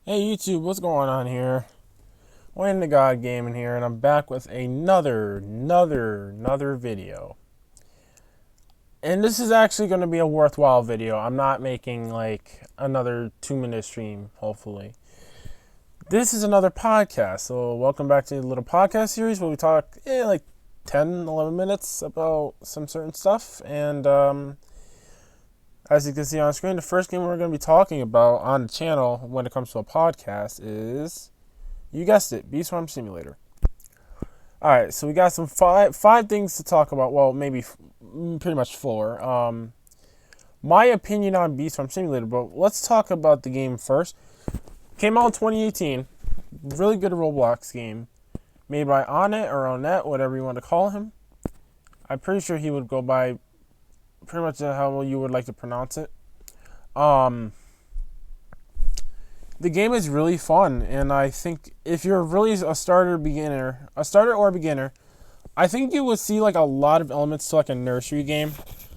Hey YouTube, what's going on here? Wayne the God Gaming here, and I'm back with another video. And this is actually going to be a worthwhile video. I'm not making like another 2-minute stream, hopefully. This is another podcast, so welcome back to the little podcast series where we talk like 10, 11 minutes about some certain stuff. And as you can see on screen, the first game we're going to be talking about on the channel when it comes to a podcast is, you guessed it, Beast Farm Simulator. All right, so we got some five things to talk about. Well, maybe pretty much four. My opinion on Beast Farm Simulator, but let's talk about the game first. Came out in 2018. Really good Roblox game, made by Onet or Onet, whatever you want to call him. I'm pretty sure he would go by pretty much how you would like to pronounce it. The game is really fun, and I think if you're really a starter or beginner, I think you would see like a lot of elements to like a nursery game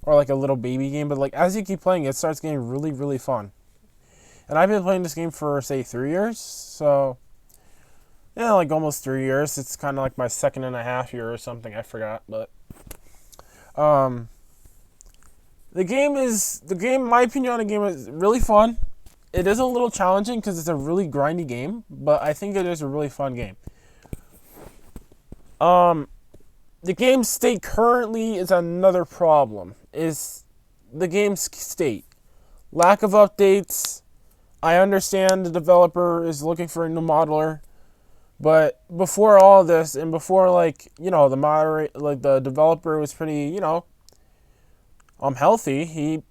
or like a little baby game, but like as you keep playing, it starts getting really fun. And I've been playing this game for say 3 years, so yeah, like almost 3 years. It's kind of like my second and a half year or something. I forgot, but um, my opinion on the game is really fun. It is a little challenging because it's a really grindy game, but I think it is a really fun game. The game's state currently is another problem. Is the game's state. Lack of updates. I understand the developer is looking for a new modeler, but before all this and before the developer was pretty, healthy,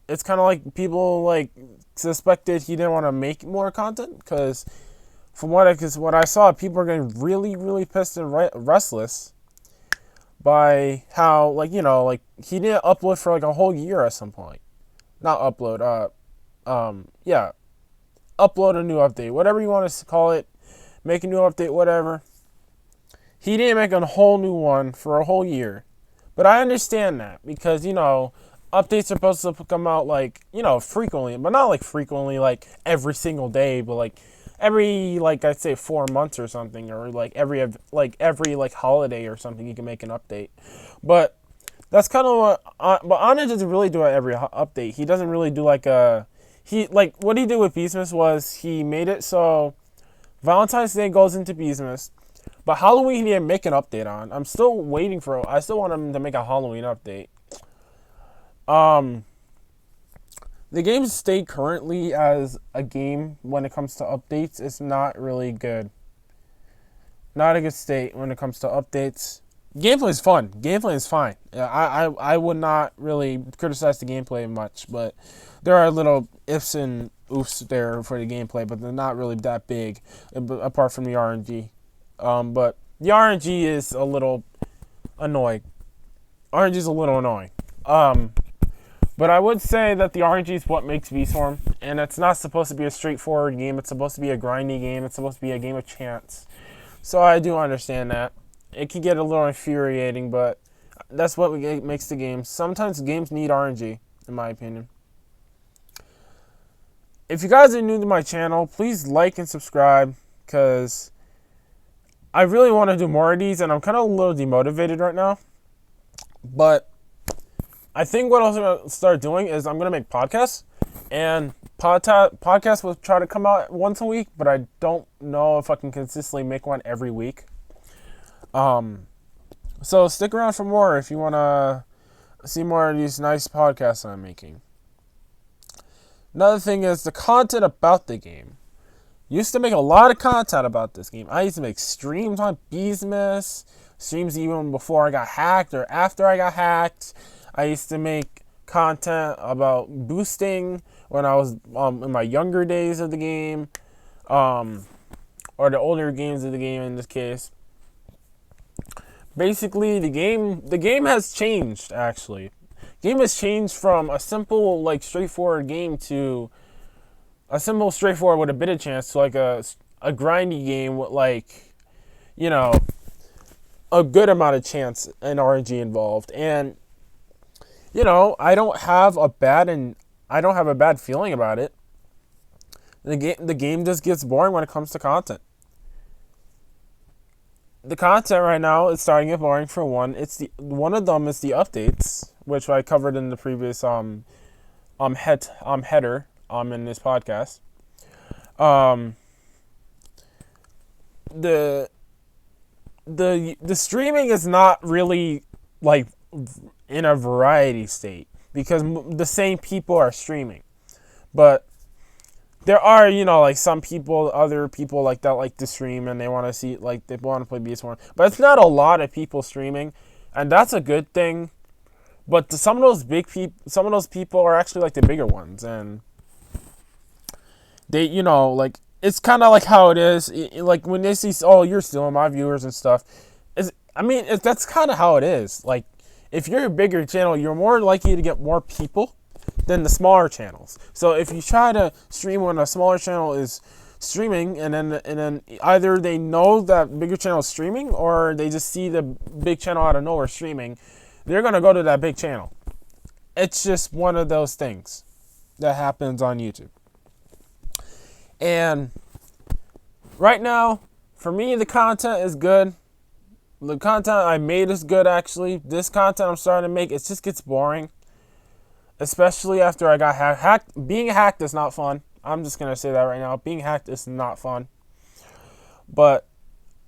it's kind of like people like suspected he didn't want to make more content because from what I saw, people are getting really pissed and restless by how he didn't upload for like a whole year at some point. Not upload, upload a new update, whatever you want to call it, make a new update, whatever. He didn't make a whole new one for a whole year, but I understand that because updates are supposed to come out frequently, but not like frequently like every single day, but like every I'd say 4 months or something, or like every holiday or something you can make an update. But that's kind of what but Anna doesn't really do it every update. He doesn't really do what he did with Beastmas was he made it so Valentine's Day goes into Beastmas, but Halloween he didn't make an update on. I still want him to make a Halloween update. The game's state currently as a game when it comes to updates is not really good. Not a good state when it comes to updates. Gameplay is fun. Gameplay is fine. I would not really criticize the gameplay much, but there are little ifs and oofs there for the gameplay, but they're not really that big apart from the RNG. But the RNG is a little annoying. RNG is a little annoying. But I would say that the RNG is what makes VStorm, and it's not supposed to be a straightforward game. It's supposed to be a grindy game. It's supposed to be a game of chance. So I do understand that. It can get a little infuriating, but that's what makes the game. Sometimes games need RNG, in my opinion. If you guys are new to my channel, please like and subscribe, because I really want to do more of these, and I'm kind of a little demotivated right now. But I think what I'm going to start doing is I'm going to make podcasts, and podcasts will try to come out once a week, but I don't know if I can consistently make one every week. So stick around for more if you want to see more of these nice podcasts I'm making. Another thing is the content about the game. Used to make a lot of content about this game. I used to make streams on Beastmas, streams even before I got hacked or after I got hacked. I used to make content about boosting when I was in my younger days of the game, or the older games of the game in this case. Basically, the game has changed. Actually, the game has changed from a simple straightforward game to a simple straightforward with a bit of chance to like a grindy game with a good amount of chance and RNG involved. And I don't have a bad feeling about it. The game just gets boring when it comes to content. The content right now is starting to get boring for one. One of them is the updates, which I covered in the previous header in this podcast. The the streaming is not really like in a variety state because the same people are streaming, but there are, like some people, other people like that like to stream and they want to see, like they want to play BS1. But it's not a lot of people streaming, and that's a good thing. But some of those some of those people are actually like the bigger ones, and they, like it's kind of like how it is. Like when they see, oh, you're stealing my viewers and stuff. That's kind of how it is. Like if you're a bigger channel, you're more likely to get more people than the smaller channels. So if you try to stream when a smaller channel is streaming, and then either they know that bigger channel is streaming, or they just see the big channel out of nowhere streaming, they're gonna go to that big channel. It's just one of those things that happens on YouTube. And right now, for me, the content is good. The content I made is good, actually. This content I'm starting to make, it just gets boring. Especially after I got hacked. Being hacked is not fun. I'm just going to say that right now. Being hacked is not fun. But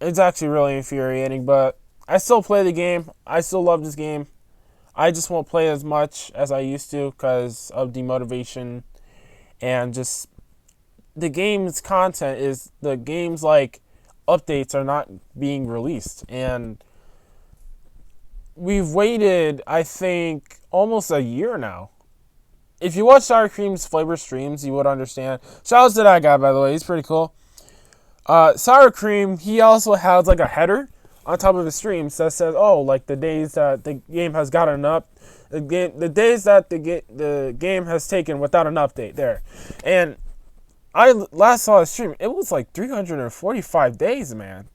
it's actually really infuriating. But I still play the game. I still love this game. I just won't play as much as I used to because of demotivation. And just the game's content is, the game's like updates are not being released. And we've waited, I think, almost a year now. If you watch Sour Cream's flavor streams, you would understand. Shout out to that guy, by the way. He's pretty cool. Sour Cream, he also has like a header on top of his streams that says, oh, like the days that the game has gotten up, the days that the game has taken without an update there. And I last saw his stream, it was like 345 days, man.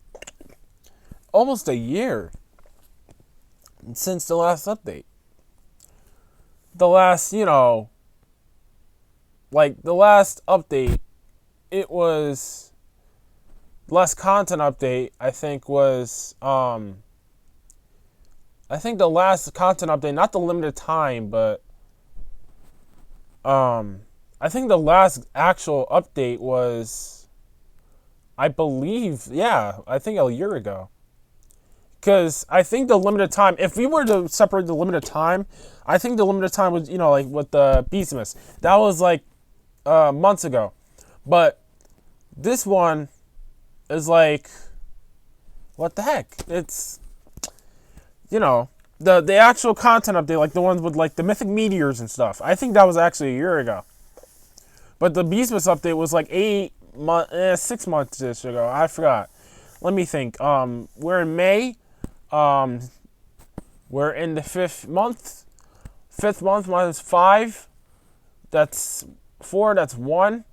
Almost a year since the last update. The last, the last update, it was, last content update, I think was, I think the last content update, not the limited time, but, I think the last actual update was, I believe, I think a year ago. Because I think the limited time, if we were to separate the limited time, I think the limited time was, like with the Beastmas. That was like months ago. But this one is like, what the heck? It's, the actual content update, like the ones with like the mythic meteors and stuff. I think that was actually a year ago. But the Beastmas update was like 6 months ago. I forgot. Let me think. We're in May. We're in the 5th month. 5th month minus 5. That's 4. That's 1.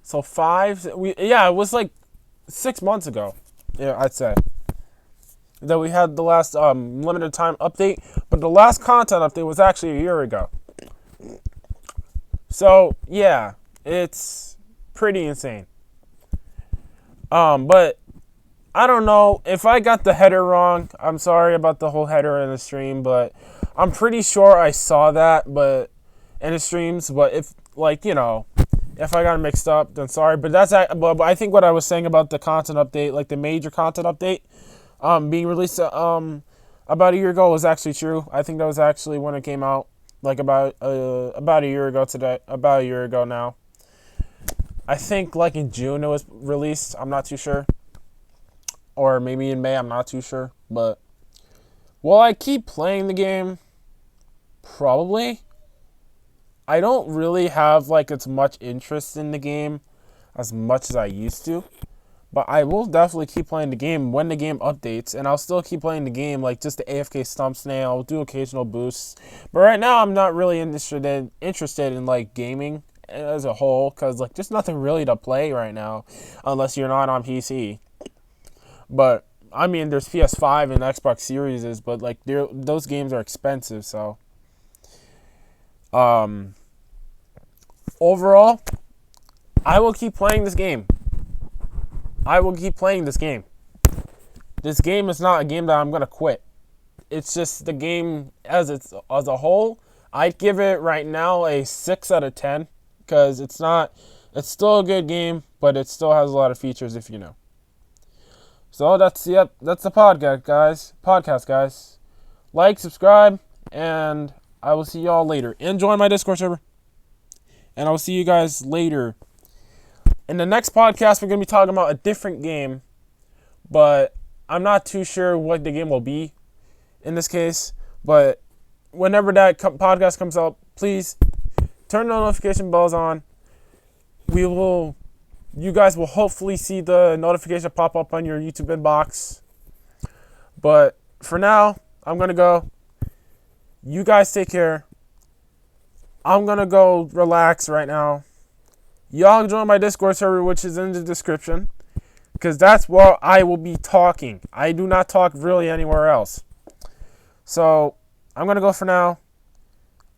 So 5. It was like 6 months ago. Yeah, I'd say that we had the last limited time update. But the last content update was actually a year ago. So yeah, it's pretty insane. But I don't know if I got the header wrong. I'm sorry about the whole header in the stream, but I'm pretty sure I saw that, but in the streams. But if if I got it mixed up, then sorry. But but I think what I was saying about the content update, like the major content update, being released about a year ago, was actually true. I think that was actually when it came out, like about a year ago today, about a year ago now. I think like in June it was released. I'm not too sure. Or maybe in May, I'm not too sure. But will I keep playing the game? Probably. I don't really have like as much interest in the game as much as I used to. But I will definitely keep playing the game when the game updates. And I'll still keep playing the game, like just the AFK stump snail. I'll do occasional boosts. But right now, I'm not really interested in like gaming as a whole. Because like there's nothing really to play right now. Unless you're not on PC. But, I mean, there's PS5 and Xbox Series, but, like, those games are expensive, so. Overall, I will keep playing this game. I will keep playing this game. This game is not a game that I'm going to quit. It's just the game as a whole. I'd give it right now a 6 out of 10 because it's still a good game, but it still has a lot of features if you know. So that's the podcast, guys. Like, subscribe, and I will see y'all later. And join my Discord server. And I will see you guys later. In the next podcast, we're going to be talking about a different game, but I'm not too sure what the game will be in this case. But whenever that podcast comes out, please turn the notification bells on. You guys will hopefully see the notification pop up on your YouTube inbox. But for now, I'm going to go. You guys take care. I'm going to go relax right now. Y'all join my Discord server, which is in the description, because that's where I will be talking. I do not talk really anywhere else. So I'm going to go for now.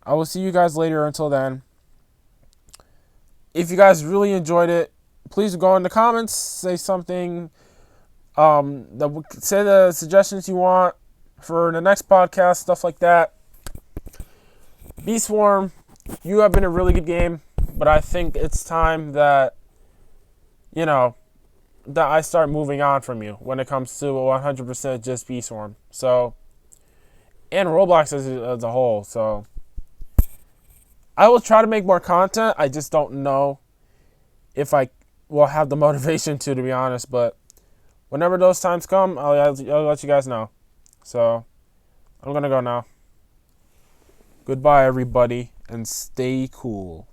I will see you guys later. Until then, if you guys really enjoyed it, please go in the comments, say something, say the suggestions you want for the next podcast, stuff like that. Beast Swarm, you have been a really good game, but I think it's time that, that I start moving on from you when it comes to 100% just Beast Swarm. So, and Roblox as a whole. So, I will try to make more content. I just don't know if I will have the motivation to be honest. But whenever those times come, I'll let you guys know. So, I'm going to go now. Goodbye, everybody, and stay cool.